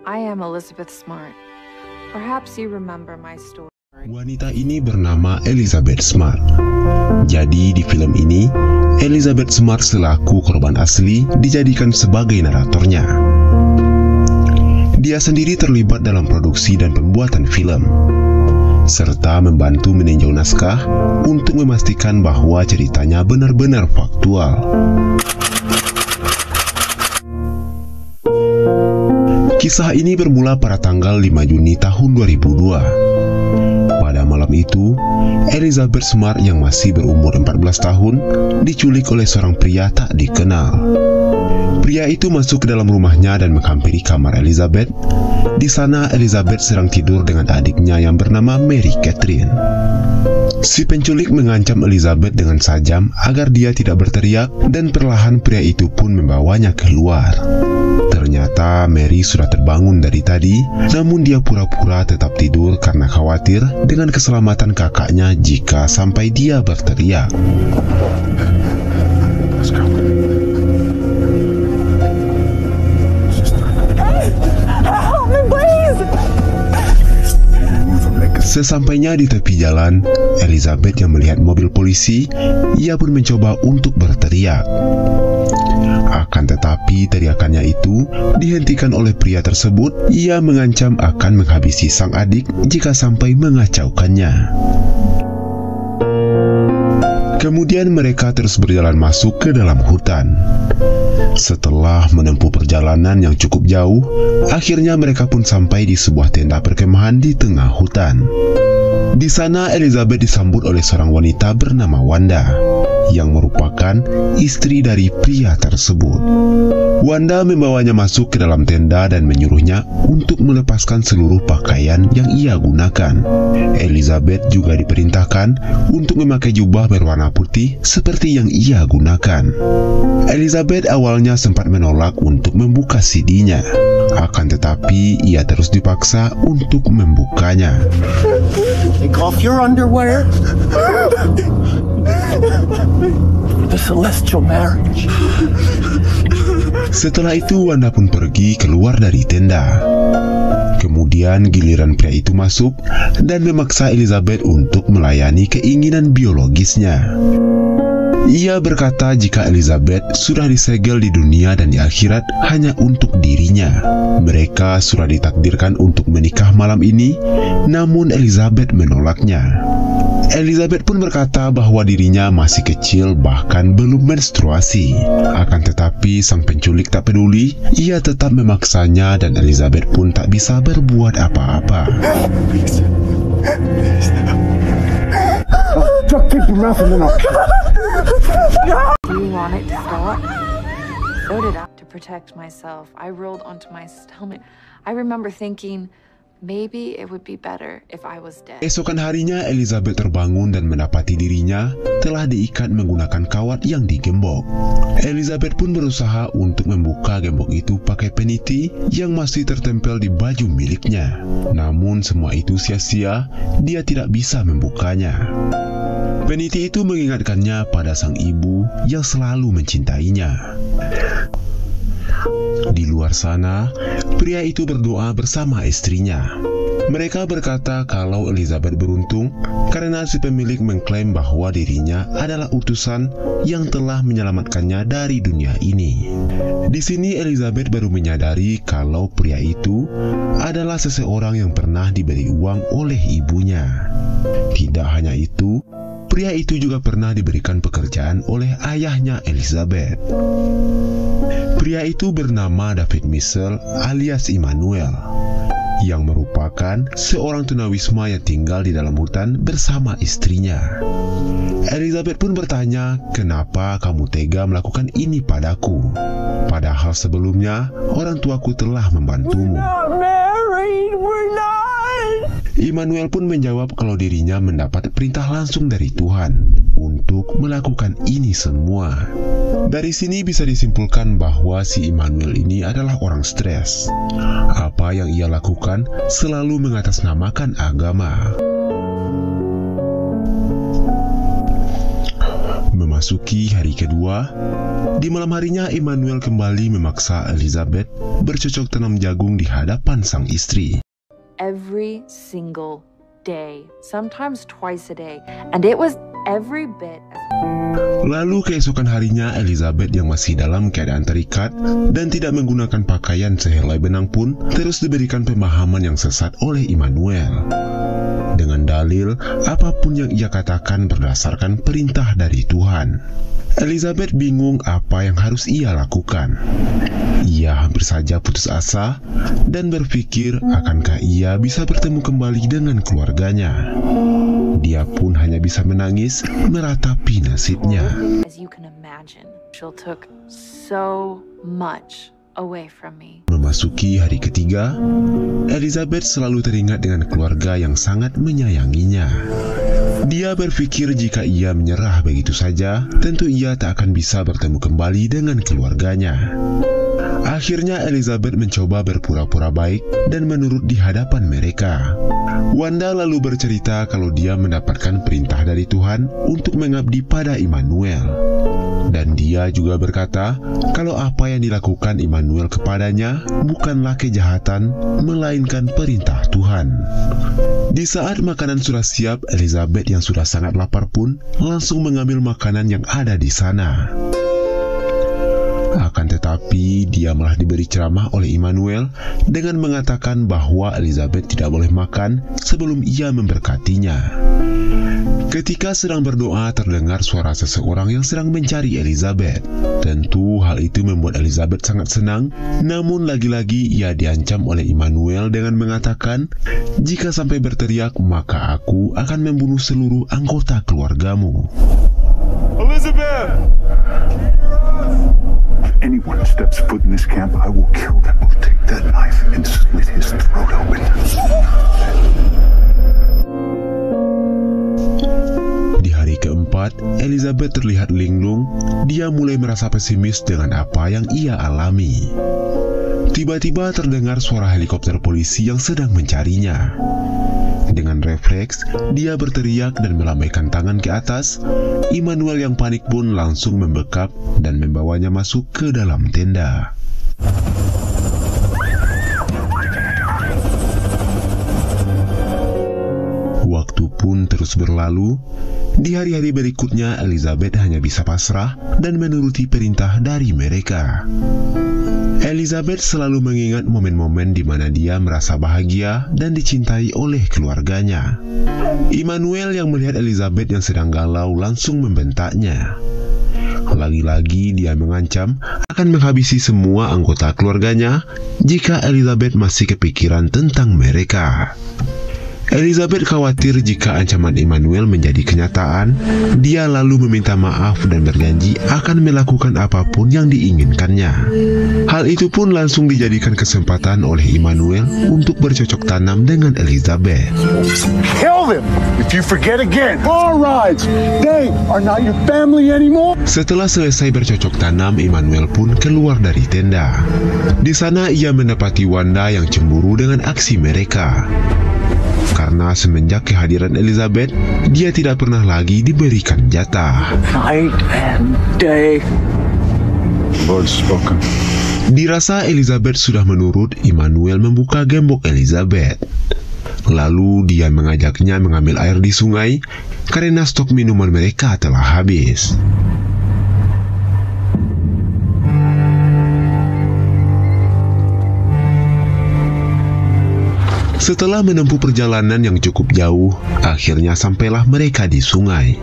I am Elizabeth Smart. Perhaps you remember my story. Wanita ini bernama Elizabeth Smart. Jadi di film ini, Elizabeth Smart selaku korban asli dijadikan sebagai naratornya. Dia sendiri terlibat dalam produksi dan pembuatan film, serta membantu meninjau naskah untuk memastikan bahwa ceritanya benar-benar faktual. Kisah ini bermula pada tanggal 5 Juni tahun 2002. Pada malam itu, Elizabeth Smart yang masih berumur 14 tahun diculik oleh seorang pria tak dikenal. Pria itu masuk ke dalam rumahnya dan menghampiri kamar Elizabeth. Di sana Elizabeth sedang tidur dengan adiknya yang bernama Mary Catherine. Si penculik mengancam Elizabeth dengan tajam agar dia tidak berteriak, dan perlahan pria itu pun membawanya keluar. Ternyata Mary sudah terbangun dari tadi, namun dia pura-pura tetap tidur karena khawatir dengan keselamatan kakaknya jika sampai dia berteriak. Sesampainya di tepi jalan, Elizabeth yang melihat mobil polisi, ia pun mencoba untuk berteriak. Akan tetapi teriakannya itu dihentikan oleh pria tersebut. Ia mengancam akan menghabisi sang adik jika sampai mengacaukannya. Kemudian mereka terus berjalan masuk ke dalam hutan. Setelah menempuh perjalanan yang cukup jauh, akhirnya mereka pun sampai di sebuah tenda perkemahan di tengah hutan. Di sana Elizabeth disambut oleh seorang wanita bernama Wanda, yang merupakan istri dari pria tersebut. Wanda membawanya masuk ke dalam tenda dan menyuruhnya untuk melepaskan seluruh pakaian yang ia gunakan. Elizabeth juga diperintahkan untuk memakai jubah berwarna putih seperti yang ia gunakan. Elizabeth awalnya sempat menolak untuk membuka CD-nya. Akan tetapi ia terus dipaksa untuk membukanya. Take off your underwear. The celestial marriage. Setelah itu Wanda pun pergi keluar dari tenda. Kemudian giliran pria itu masuk dan memaksa Elizabeth untuk melayani keinginan biologisnya. Ia berkata jika Elizabeth sudah disegel di dunia dan di akhirat hanya untuk dirinya. Mereka sudah ditakdirkan untuk menikah malam ini, namun Elizabeth menolaknya. Elizabeth pun berkata bahwa dirinya masih kecil, bahkan belum menstruasi. Akan tetapi sang penculik tak peduli, ia tetap memaksanya dan Elizabeth pun tak bisa berbuat apa-apa. Do you want it to stop? So did I. To protect myself, I rolled onto my stomach. I remember thinking, maybe it would be better if I was dead. Esokan harinya Elizabeth terbangun dan mendapati dirinya telah diikat menggunakan kawat yang digembok. Elizabeth pun berusaha untuk membuka gembok itu pakai peniti yang masih tertempel di baju miliknya. Namun semua itu sia-sia, dia tidak bisa membukanya. Peniti itu mengingatkannya pada sang ibu yang selalu mencintainya. Di luar sana, pria itu berdoa bersama istrinya. Mereka berkata kalau Elizabeth beruntung karena si pemilik mengklaim bahwa dirinya adalah utusan yang telah menyelamatkannya dari dunia ini. Di sini Elizabeth baru menyadari kalau pria itu adalah seseorang yang pernah diberi uang oleh ibunya. Tidak hanya itu, pria itu juga pernah diberikan pekerjaan oleh ayahnya Elizabeth. Pria itu bernama David Mitchell alias Immanuel, yang merupakan seorang tunawisma yang tinggal di dalam hutan bersama istrinya. Elizabeth pun bertanya, "Kenapa kamu tega melakukan ini padaku? Padahal sebelumnya orang tuaku telah membantumu." Immanuel pun menjawab kalau dirinya mendapat perintah langsung dari Tuhan untuk melakukan ini semua. Dari sini bisa disimpulkan bahwa si Immanuel ini adalah orang stres. Apa yang ia lakukan selalu mengatasnamakan agama. Memasuki hari kedua, di malam harinya Emmanuel kembali memaksa Elizabeth bercocok tanam jagung di hadapan sang istri. Every single day, sometimes twice a day, and it was every bit. Lalu keesokan harinya Elizabeth yang masih dalam keadaan terikat dan tidak menggunakan pakaian sehelai benang pun terus diberikan pemahaman yang sesat oleh Emmanuel. Dengan dalil apapun yang ia katakan berdasarkan perintah dari Tuhan. Elizabeth bingung apa yang harus ia lakukan. Ia hampir saja putus asa dan berpikir akankah ia bisa bertemu kembali dengan keluarganya. Dia pun hanya bisa menangis meratapi nasibnya. As you can imagine, she took so much away from me. Memasuki hari ketiga, Elizabeth selalu teringat dengan keluarga yang sangat menyayanginya. Dia berpikir jika ia menyerah begitu saja, tentu ia tak akan bisa bertemu kembali dengan keluarganya. Akhirnya Elizabeth mencoba berpura-pura baik dan menurut di hadapan mereka. Wanda lalu bercerita kalau dia mendapatkan perintah dari Tuhan untuk mengabdi pada Emmanuel. Dan dia juga berkata kalau apa yang dilakukan Emmanuel kepadanya bukanlah kejahatan, melainkan perintah Tuhan. Di saat makanan sudah siap, Elizabeth yang sudah sangat lapar pun langsung mengambil makanan yang ada di sana. Akan tetapi, dia malah diberi ceramah oleh Emmanuel dengan mengatakan bahwa Elizabeth tidak boleh makan sebelum ia memberkatinya. Ketika sedang berdoa, terdengar suara seseorang yang sedang mencari Elizabeth. Tentu hal itu membuat Elizabeth sangat senang, namun lagi-lagi ia diancam oleh Emmanuel dengan mengatakan, "Jika sampai berteriak, maka aku akan membunuh seluruh anggota keluargamu." Elizabeth! Anyone steps foot in this camp, I will kill them. I'll take that knife and slit his throat open. Di hari keempat, Elizabeth terlihat linglung. Dia mulai merasa pesimis dengan apa yang ia alami. Tiba-tiba terdengar suara helikopter polisi yang sedang mencarinya. Dengan refleks, dia berteriak dan melambaikan tangan ke atas. Emmanuel yang panik pun langsung membekap dan membawanya masuk ke dalam tenda. Waktu pun terus berlalu. Di hari-hari berikutnya, Elizabeth hanya bisa pasrah dan menuruti perintah dari mereka. Elizabeth selalu mengingat momen-momen di mana dia merasa bahagia dan dicintai oleh keluarganya. Emmanuel yang melihat Elizabeth yang sedang galau langsung membentaknya. Lagi-lagi dia mengancam akan menghabisi semua anggota keluarganya jika Elizabeth masih kepikiran tentang mereka. Elizabeth khawatir jika ancaman Emmanuel menjadi kenyataan. Dia lalu meminta maaf dan berjanji akan melakukan apapun yang diinginkannya. Hal itu pun langsung dijadikan kesempatan oleh Emmanuel untuk bercocok tanam dengan Elizabeth. Kill them if you forget again. All right, they are not your family anymore. Setelah selesai bercocok tanam, Emmanuel pun keluar dari tenda. Di sana ia mendapati Wanda yang cemburu dengan aksi mereka. Karena semenjak kehadiran Elizabeth, dia tidak pernah lagi diberikan jatah. Night and day. Lord spoken. Dirasa Elizabeth sudah menurut, Emmanuel membuka gembok Elizabeth. Lalu dia mengajaknya mengambil air di sungai karena stok minuman mereka telah habis. Setelah menempuh perjalanan yang cukup jauh, akhirnya sampailah mereka di sungai.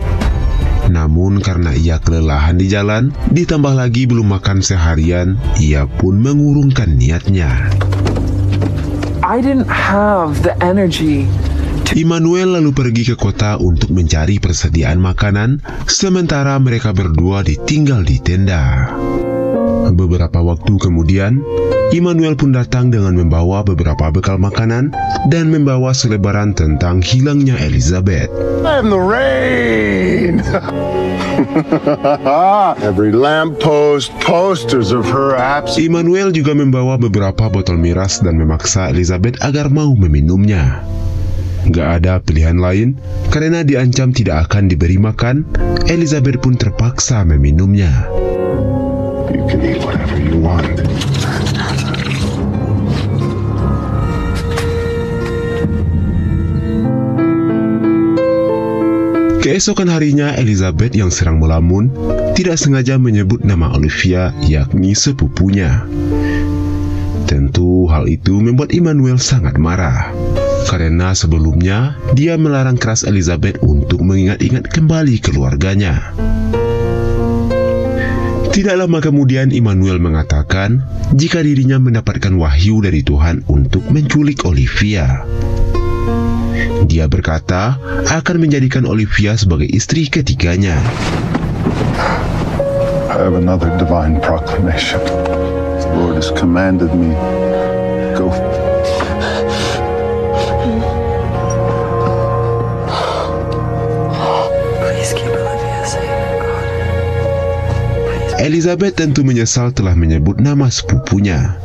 Namun karena ia kelelahan di jalan, ditambah lagi belum makan seharian, ia pun mengurungkan niatnya. I didn't have the energy. Emmanuel lalu pergi ke kota untuk mencari persediaan makanan, sementara mereka berdua ditinggal di tenda. Beberapa waktu kemudian, Emmanuel pun datang dengan membawa beberapa bekal makanan dan membawa selebaran tentang hilangnya Elizabeth. And the rain. Every lamppost, posters of her absence. Emmanuel juga membawa beberapa botol miras dan memaksa Elizabeth agar mau meminumnya. Gak ada pilihan lain, karena diancam tidak akan diberi makan, Elizabeth pun terpaksa meminumnya. You can eat whatever you want. Keesokan harinya, Elizabeth yang sedang melamun tidak sengaja menyebut nama Olivia, yakni sepupunya. Tentu hal itu membuat Immanuel sangat marah, karena sebelumnya dia melarang keras Elizabeth untuk mengingat-ingat kembali keluarganya. Tidak lama kemudian Immanuel mengatakan jika dirinya mendapatkan wahyu dari Tuhan untuk menculik Olivia. Dia berkata akan menjadikan Olivia sebagai istri ketiganya. I have another divine proclamation. The Lord has commanded me to go. Please keep Olivia safe, God. Elizabeth tentu menyesal telah menyebut nama sepupunya.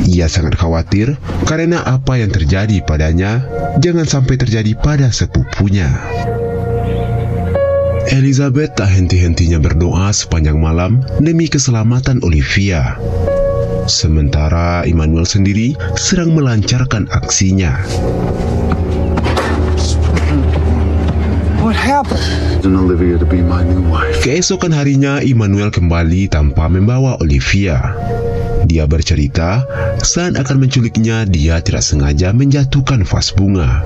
Ia sangat khawatir karena apa yang terjadi padanya jangan sampai terjadi pada sepupunya. Elizabeth tak henti-hentinya berdoa sepanjang malam demi keselamatan Olivia. Sementara Immanuel sendiri sedang melancarkan aksinya. What happened? Olivia to be my new wife. Keesokan harinya Immanuel kembali tanpa membawa Olivia. Dia bercerita saat akan menculiknya dia tidak sengaja menjatuhkan vas bunga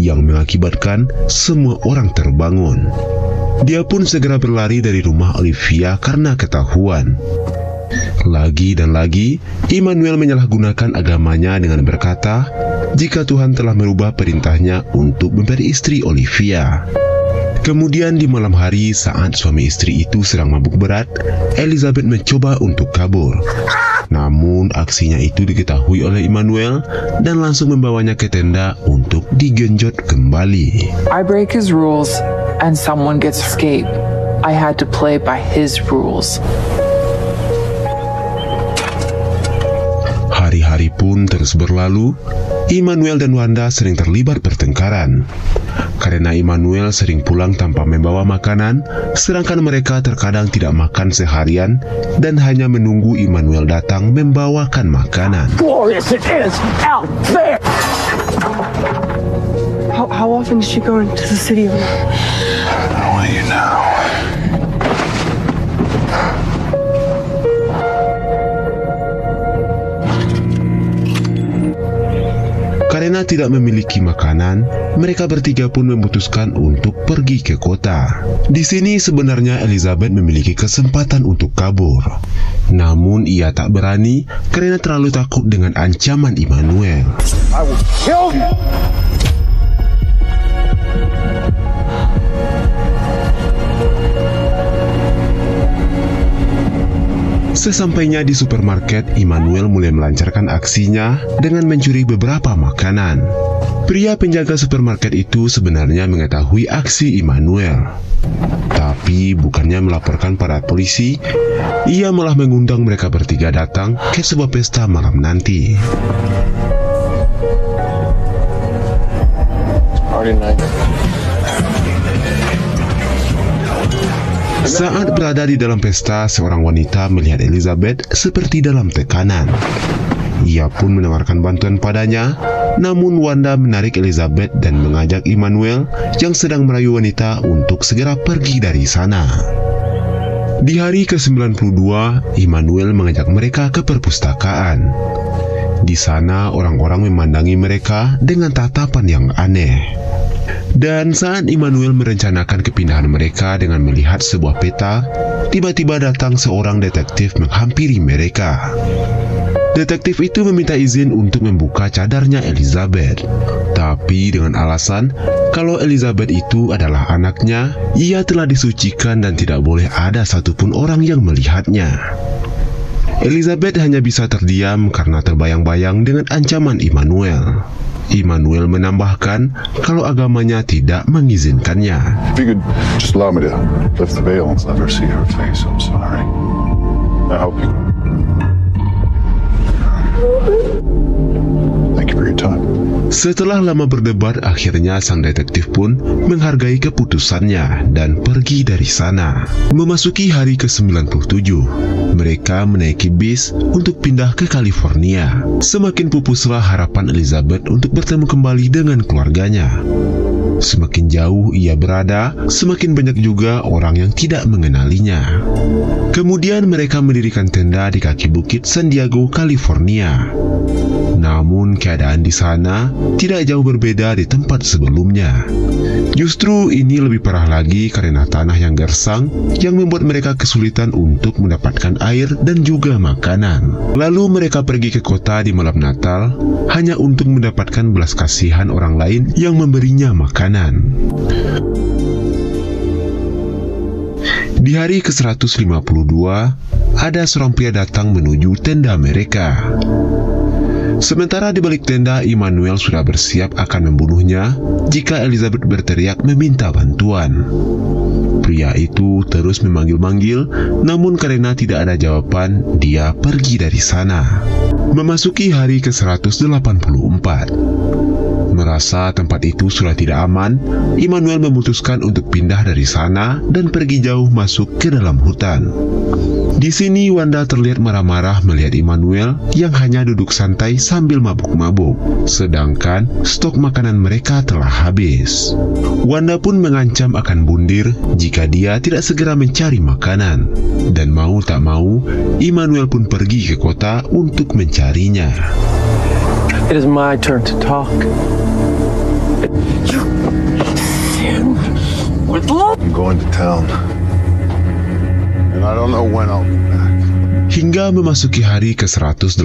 yang mengakibatkan semua orang terbangun. Dia pun segera berlari dari rumah Olivia karena ketahuan. Lagi dan lagi, Immanuel menyalahgunakan agamanya dengan berkata jika Tuhan telah merubah perintahnya untuk memberi istri Olivia. Kemudian di malam hari saat suami istri itu sedang mabuk berat, Elizabeth mencoba untuk kabur. Namun aksinya itu diketahui oleh Immanuel dan langsung membawanya ke tenda untuk digenjot kembali. I break his rules and someone gets escaped. I had to play by his rules. Hari-hari pun terus berlalu. Immanuel dan Wanda sering terlibat pertengkaran karena Immanuel sering pulang tanpa membawa makanan, sedangkan mereka terkadang tidak makan seharian dan hanya menunggu Immanuel datang membawakan makanan. Glorious it is out there! How often does she go into the city? I want you now. Karena tidak memiliki makanan, mereka bertiga pun memutuskan untuk pergi ke kota. Di sini sebenarnya Elizabeth memiliki kesempatan untuk kabur. Namun ia tak berani karena terlalu takut dengan ancaman Immanuel. I will kill you! Sesampainya di supermarket, Immanuel mulai melancarkan aksinya dengan mencuri beberapa makanan. Pria penjaga supermarket itu sebenarnya mengetahui aksi Immanuel. Tapi bukannya melaporkan pada polisi, ia malah mengundang mereka bertiga datang ke sebuah pesta malam nanti. Saat berada di dalam pesta, seorang wanita melihat Elizabeth seperti dalam tekanan. Ia pun menawarkan bantuan padanya, namun Wanda menarik Elizabeth dan mengajak Immanuel yang sedang merayu wanita untuk segera pergi dari sana. Di hari ke-92, Immanuel mengajak mereka ke perpustakaan. Di sana orang-orang memandangi mereka dengan tatapan yang aneh. Dan saat Immanuel merencanakan kepindahan mereka dengan melihat sebuah peta, tiba-tiba datang seorang detektif menghampiri mereka. Detektif itu meminta izin untuk membuka cadarnya Elizabeth. Tapi dengan alasan kalau Elizabeth itu adalah anaknya, ia telah disucikan dan tidak boleh ada satupun orang yang melihatnya. Elizabeth hanya bisa terdiam karena terbayang-bayang dengan ancaman Immanuel. Immanuel menambahkan kalau agamanya tidak mengizinkannya. If you could just allow me to lift the veil and let her see her face, I'm sorry. I hope you. Thank you for your time. Setelah lama berdebat, akhirnya sang detektif pun menghargai keputusannya dan pergi dari sana. Memasuki hari ke-97, mereka menaiki bis untuk pindah ke California. Semakin pupuslah harapan Elizabeth untuk bertemu kembali dengan keluarganya. Semakin jauh ia berada, semakin banyak juga orang yang tidak mengenalinya. Kemudian mereka mendirikan tenda di kaki bukit San Diego, California. Namun keadaan di sana tidak jauh berbeda di tempat sebelumnya. Justru ini lebih parah lagi karena tanah yang gersang yang membuat mereka kesulitan untuk mendapatkan air dan juga makanan. Lalu mereka pergi ke kota di malam Natal hanya untuk mendapatkan belas kasihan orang lain yang memberinya makanan. Di hari ke-152, ada seorang pria datang menuju tenda mereka. Sementara di balik tenda, Immanuel sudah bersiap akan membunuhnya jika Elizabeth berteriak meminta bantuan. Pria itu terus memanggil-manggil, namun karena tidak ada jawaban, dia pergi dari sana. Memasuki hari ke-184. Merasa tempat itu sudah tidak aman, Immanuel memutuskan untuk pindah dari sana dan pergi jauh masuk ke dalam hutan. Di sini Wanda terlihat marah-marah melihat Immanuel yang hanya duduk santai sambil mabuk-mabuk, sedangkan stok makanan mereka telah habis. Wanda pun mengancam akan bundir jika dia tidak segera mencari makanan. Dan mau tak mau, Immanuel pun pergi ke kota untuk mencarinya. It is my turn to talk. I'm going to town. And I don't know when I'll be back. Hingga memasuki hari ke-186,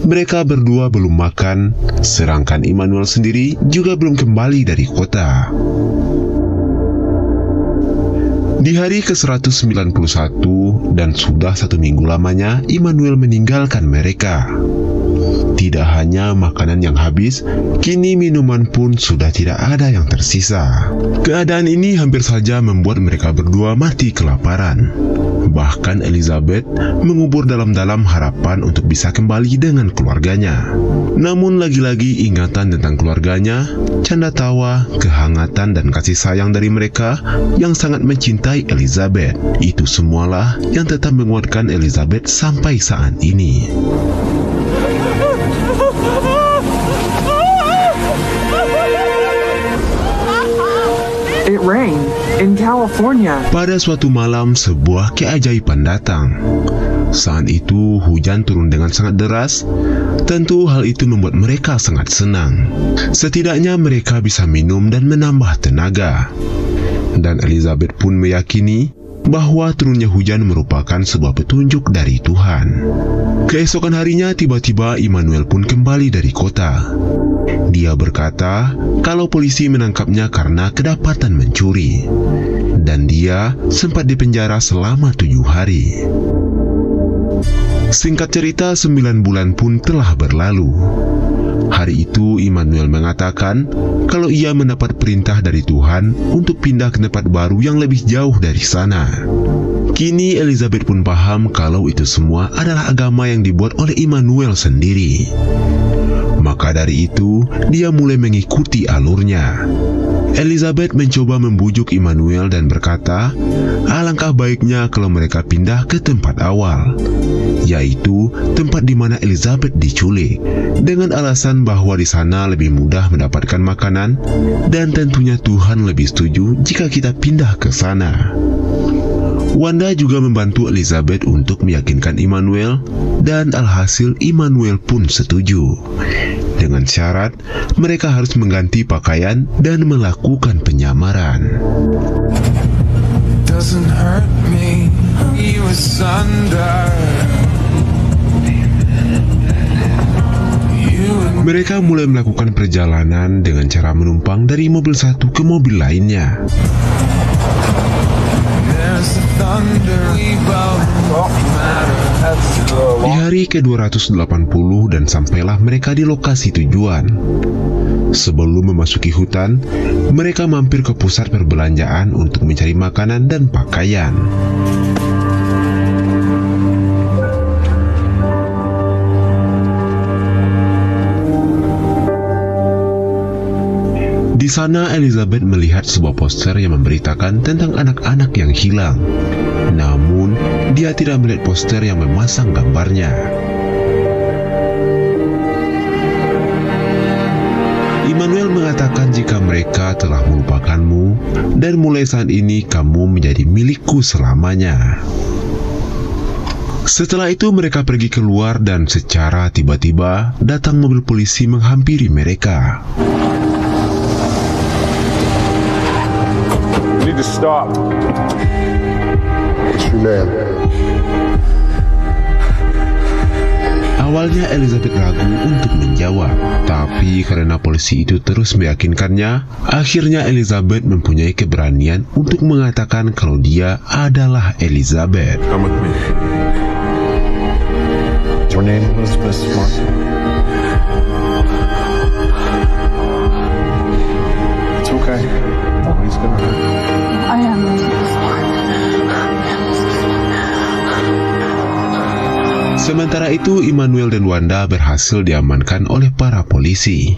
mereka berdua belum makan, sedangkan Immanuel sendiri juga belum kembali dari kota. Di hari ke-191 dan sudah 1 minggu lamanya, Immanuel meninggalkan mereka. Tidak hanya makanan yang habis, kini minuman pun sudah tidak ada yang tersisa. Keadaan ini hampir saja membuat mereka berdua mati kelaparan. Bahkan Elizabeth mengubur dalam-dalam harapan untuk bisa kembali dengan keluarganya. Namun lagi-lagi ingatan tentang keluarganya, canda tawa, kehangatan dan kasih sayang dari mereka yang sangat mencintai Elizabeth, itu semualah yang tetap menguatkan Elizabeth sampai saat ini. It rained in California. Pada suatu malam, sebuah keajaiban datang. Saat itu, hujan turun dengan sangat deras. Tentu hal itu membuat mereka sangat senang. Setidaknya mereka bisa minum dan menambah tenaga. Dan Elizabeth pun meyakini bahwa turunnya hujan merupakan sebuah petunjuk dari Tuhan. Keesokan harinya, tiba-tiba Immanuel pun kembali dari kota. Dia berkata kalau polisi menangkapnya karena kedapatan mencuri, dan dia sempat dipenjara selama 7 hari. Singkat cerita, 9 bulan pun telah berlalu. Hari itu Immanuel mengatakan kalau ia mendapat perintah dari Tuhan untuk pindah ke tempat baru yang lebih jauh dari sana. Kini Elizabeth pun paham kalau itu semua adalah agama yang dibuat oleh Immanuel sendiri. Maka dari itu, dia mulai mengikuti alurnya. Elizabeth mencoba membujuk Immanuel dan berkata, alangkah baiknya kalau mereka pindah ke tempat awal, yaitu tempat di mana Elizabeth diculik, dengan alasan bahwa di sana lebih mudah mendapatkan makanan, dan tentunya Tuhan lebih setuju jika kita pindah ke sana. Wanda juga membantu Elizabeth untuk meyakinkan Immanuel, dan alhasil Immanuel pun setuju. Dengan syarat, mereka harus mengganti pakaian dan melakukan penyamaran. Doesn't hurt me, he was under. Mereka mulai melakukan perjalanan dengan cara menumpang dari mobil satu ke mobil lainnya. Di hari ke-280 dan sampailah mereka di lokasi tujuan. Sebelum memasuki hutan, mereka mampir ke pusat perbelanjaan untuk mencari makanan dan pakaian. sana Elizabeth melihat sebuah poster yang memberitakan tentang anak-anak yang hilang. Namun, dia tidak melihat poster yang memasang gambarnya. Immanuel mengatakan jika mereka telah melupakanmu dan mulai saat ini kamu menjadi milikku selamanya. Setelah itu mereka pergi keluar dan secara tiba-tiba datang mobil polisi menghampiri mereka. You need to stop. What's your name? Awalnya Elizabeth ragu untuk menjawab, tapi karena polisi itu terus meyakinkannya, akhirnya Elizabeth mempunyai keberanian untuk mengatakan kalau dia adalah Elizabeth. Come with me. Is your name Elizabeth Smart? It's okay. Nobody's gonna hurt you. I am Elizabeth Smart. Sementara itu, Immanuel dan Wanda berhasil diamankan oleh para polisi.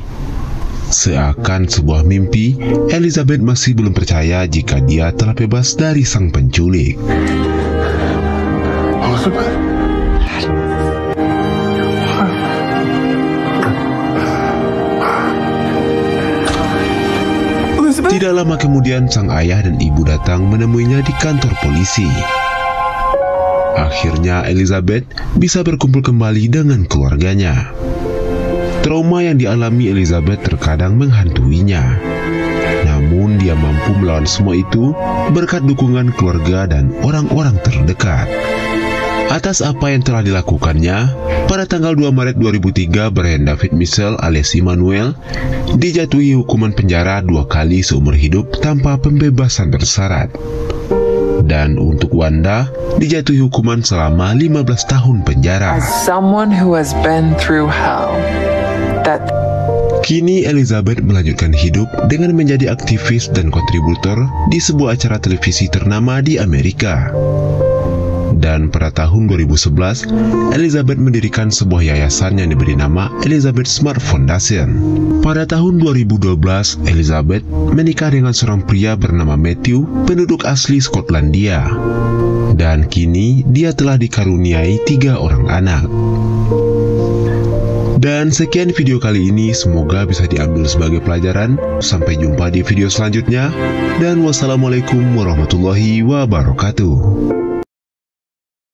Seakan sebuah mimpi, Elizabeth masih belum percaya jika dia telah bebas dari sang penculik. Tidak lama kemudian, sang ayah dan ibu datang menemuinya di kantor polisi. Akhirnya Elizabeth bisa berkumpul kembali dengan keluarganya. Trauma yang dialami Elizabeth terkadang menghantuinya. Namun dia mampu melawan semua itu berkat dukungan keluarga dan orang-orang terdekat. Atas apa yang telah dilakukannya, pada tanggal 2 Maret 2003, Brian David Mitchell alias Immanuel dijatuhi hukuman penjara 2 kali seumur hidup tanpa pembebasan bersyarat. Dan untuk Wanda dijatuhi hukuman selama 15 tahun penjara. As someone who has been through hell, Kini Elizabeth melanjutkan hidup dengan menjadi aktivis dan kontributor di sebuah acara televisi ternama di Amerika. Dan pada tahun 2011, Elizabeth mendirikan sebuah yayasan yang diberi nama Elizabeth Smart Foundation. Pada tahun 2012, Elizabeth menikah dengan seorang pria bernama Matthew, penduduk asli Skotlandia. Dan kini dia telah dikaruniai 3 orang anak. Dan sekian video kali ini, semoga bisa diambil sebagai pelajaran. Sampai jumpa di video selanjutnya. Dan wassalamualaikum warahmatullahi wabarakatuh.